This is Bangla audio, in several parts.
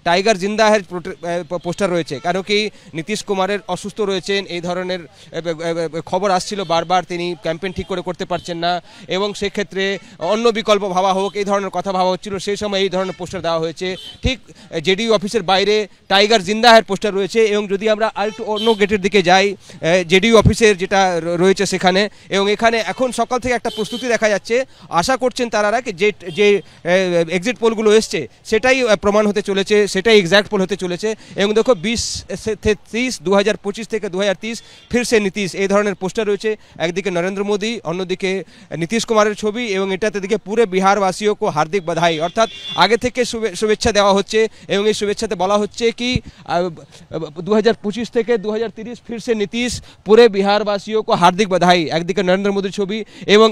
টাইগার জিন্দাহের পোস্টার রয়েছে। কারণ কি নীতিশ কুমারের অসুস্থ রয়েছেন, এই ধরনের খবর আসছিল বারবার, তিনি ক্যাম্পেইন ঠিক করে করতে পারছেন না এবং সেক্ষেত্রে অন্য বিকল্প ভাবা হোক, এই ধরনের কথা ভাবা হচ্ছিল। সেই সময় এই ধরনের পোস্টার দেওয়া হয়েছে। ঠিক জেডিইউ অফিসের বাইরে টাইগার জিন্দাহের পোস্টার রয়েছে এবং যদি আমরা আরেকটু অন্য গেটের দিকে যাই, জেডিইউ অফিসের যেটা রয়েছে সেখানে, এবং এখানে এখন সকাল থেকে একটা প্রস্তুতি দেখা যাচ্ছে। আশা করছেন তারা যে এক্সিট পোলগুলো এসছে সেটাই প্রমাণ হতে চলেছে, সেটাই এক্স্যাক্ট পোল হতে চলেছে। এবং দেখো 20-30 2025 থেকে 2030 ফির সে নীতিশ, এই ধরনের পোস্টার রয়েছে। একদিকে নরেন্দ্র মোদী, অন্যদিকে নীতিশ কুমারের ছবি, এবং এটাতে দিকে পুরো বিহারবাসীও কো হার্দিক বধাই, অর্থাৎ আগে থেকে শুভেচ্ছা দেওয়া হচ্ছে এবং এই শুভেচ্ছাতে বলা হচ্ছে কি 2025 থেকে 2030 ফির সে নীতিশ, পুরে বিহারবাসীও কো হার্দিক বধাই। একদিকে নরেন্দ্র মোদীর ছবি এবং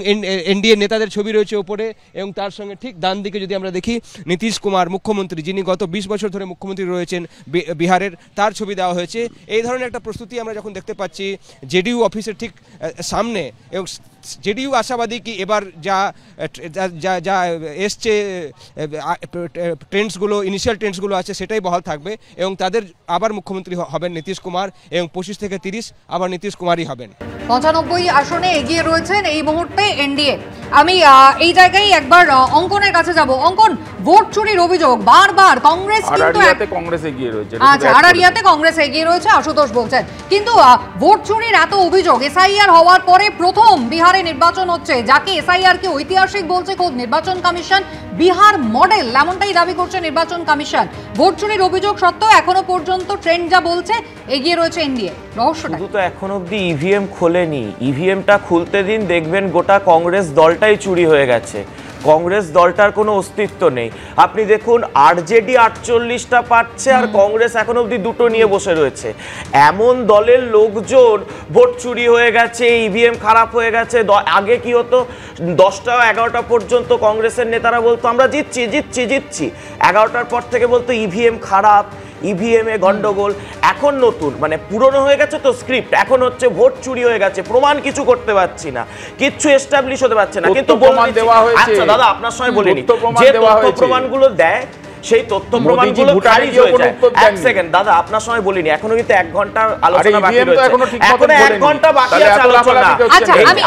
এনডিএ নেতাদের ছবি রয়েছে ওপরে, এবং তার সঙ্গে ঠিক ডান দিকে যদি আমরা দেখি নীতিশ কুমার মুখ্যমন্ত্রী, যিনি গত 20 বছর ধরে মুখ্যমন্ত্রী রয়েছেন বিহারের, তার ছবি দেওয়া হয়েছে। এই ধরনের একটা প্রস্তুতি আমরা যখন দেখতে পাচ্ছি জেডিইউ অফিসের ঠিক সামনে, এবং জেডিইউ আশাবাদী কি এবার যা যা এসছে ট্রেন্ডসগুলো, ইনিশিয়াল ট্রেন্ডসগুলো আছে সেটাই বহাল থাকবে এবং তাদের আবার মুখ্যমন্ত্রী হবেন নীতিশ কুমার, এবং 25 থেকে 30 আবার নীতিশ কুমারই হবেন। 95 আসনে এগিয়ে রয়েছেন এই মুহূর্তে এনডিএ। আমি এই জায়গায় একবার অঙ্কনের কাছে যাব। অঙ্কন, ভোট চুরির অভিযোগ বারবার কংগ্রেস, কিন্তু কংগ্রেস এগিয়ে রয়েছে। আচ্ছা, আড়ারিয়াতে কংগ্রেস এগিয়ে রয়েছে, আশুতোষ বলছেন। কিন্তু ভোট চুরির এত অভিযোগ, এসআইআর হওয়ার পরে প্রথম বিহারে নির্বাচন হচ্ছে, যাকে এসআইআর কে ঐতিহাসিক বলছে খোদ নির্বাচন কমিশন, বিহার মডেল এমনটাই দাবি করছে নির্বাচন কমিশন। ভোট চুরির অভিযোগ সত্ত্বেও এখনো পর্যন্ত ট্রেন্ড যা বলছে এগিয়ে রয়েছে এনডিএ। রহস্যটা শুধু তো এখন অবধি ইভিএম খোলেনি, ইভিএমটা খুলতে দিন দেখবেন গোটা কংগ্রেস দলটাই চুরি হয়ে গেছে। কংগ্রেস দলটার কোনো অস্তিত্ব নেই। আপনি দেখুন আরজেডি 48টা পাচ্ছে আর কংগ্রেস এখন অবধি 2টো নিয়ে বসে রয়েছে। এমন দলের লোকজন ভোট চুরি হয়ে গেছে, ইভিএম খারাপ হয়ে গেছে। আগে কি হতো, 10টা 11টা পর্যন্ত কংগ্রেসের নেতারা বলতো আমরা জিতছি জিতছি জিতছি, 11টার পর থেকে বলতো ইভিএম খারাপ, ইভিএম এ গন্ডগোল। এখন নতুন মানে পুরনো হয়ে গেছে তো স্ক্রিপ্ট, এখন হচ্ছে ভোট চুরি হয়ে গেছে, প্রমাণ কিছু করতে পারছি না, কিচ্ছু এস্টাবলিশ হতে পারছে না। কিন্তু প্রমাণ দেওয়া হয়েছে। আচ্ছা দাদা, আপনার সময় বলিনি যে তথ্য প্রমাণগুলো দেয় সেই তথ্য প্রমাণগুলো খারিজ হয়ে যায়। এক সেকেন্ড দাদা, আপনার সময় বলিনি, এখনো কিন্তু 1 ঘন্টা আলোচনা বাকি রয়েছে, এখনো 1 ঘন্টা বাকি আছে আলোচনা। আচ্ছা, আমি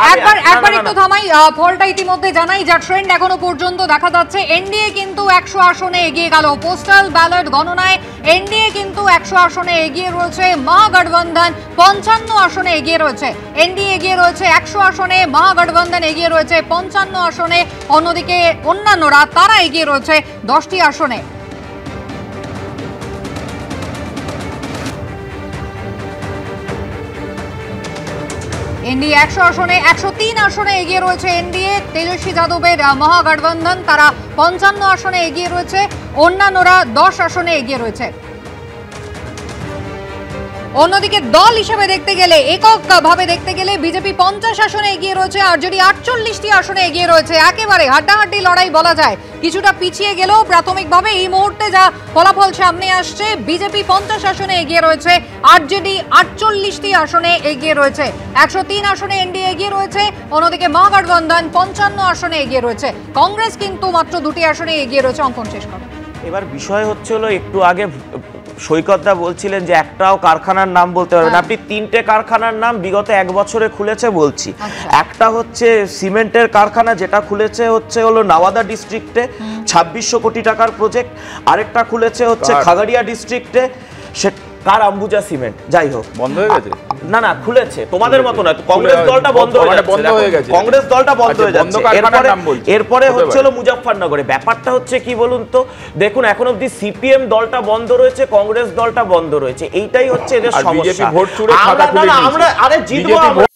একবার একটু থামাই, ফলটা ইতিমধ্যে জানাই। যা ট্রেন্ড এখনো পর্যন্ত দেখা যাচ্ছে, এনডিএ কিন্তু 100 আসনে এগিয়ে গেল। পোস্টাল ব্যালট গণনায় এনডিএ কিন্তু 100 আসনে এগিয়ে রয়েছে, মহাগঠবন্ধন 55 আসনে এগিয়ে রয়েছে। এনডিএ এগিয়ে রয়েছে 100 আসনে, মহাগঠবন্ধন এগিয়ে রয়েছে 55 আসনে, অন্যদিকে অন্যান্যরা তারা এগিয়ে রয়েছে 10টি আসনে। এনডিএ 100 আসনে, 103 আসনে এগিয়ে রয়েছে এনডিএ। তেজস্বী যাদবের মহাগঠবন্ধন তারা 55 আসনে এগিয়ে রয়েছে, অন্যান্যরা 10 আসনে এগিয়ে রয়েছে। অন্যদিকে দল হিসেবে দেখতে গেলে, এককভাবে দেখতে গেলে বিজেপি 50 আসনে এগিয়ে রয়েছে, আরজেডি 48টি আসনে এগিয়ে রয়েছে। একেবারে হাড্ডাহাড্ডি লড়াই বলা যায়। কিছুটা পিছিয়ে গেলেও প্রাথমিকভাবে এই মুহূর্তে যা ফলাফল সামনে আসছে, বিজেপি 50 আসনে এগিয়ে রয়েছে, আরজেডি 48টি আসনে এগিয়ে রয়েছে, 103 আসনে এনডিএ এগিয়ে রয়েছে, অন্যদিকে মহাগঠবন্ধন 55 আসনে এগিয়ে রয়েছে। কংগ্রেস কিন্তু মাত্র 2টি আসনে এগিয়ে রয়েছে। অঙ্কন শেষ করো। এবার বিষয় হচ্ছে হলো, একটু আগে সৈকতদা বলছিলেন যে একটাও কারখানার নাম বলতে পারবেন আপনি। 3টে কারখানার নাম বিগত 1 বছরে খুলেছে বলছি। একটা হচ্ছে সিমেন্টের কারখানা, যেটা খুলেছে হচ্ছে হলো নাওয়াদা ডিস্ট্রিক্টে, 2600 কোটি টাকার প্রজেক্ট। আরেকটা খুলেছে হচ্ছে খাগড়িয়া ডিস্ট্রিক্টে, সে কার আম্বুজা সিমেন্ট। যাই হোক, বন্ধ হয়ে গেছে। না না, খুলেছে, তোমাদের মতো না, কংগ্রেস দলটা বন্ধ হয়ে গেছে, কংগ্রেস দলটা বন্ধ হয়ে যাচ্ছে। এরপরে হচ্ছে হলো মুজফ্ফরনগরে। ব্যাপারটা হচ্ছে কি বলুন তো, দেখুন এখন অবধি সিপিএম দলটা বন্ধ রয়েছে, কংগ্রেস দলটা বন্ধ রয়েছে, এইটাই হচ্ছে এদের সমস্যা। ভোট চুরে আমরা জিতবো।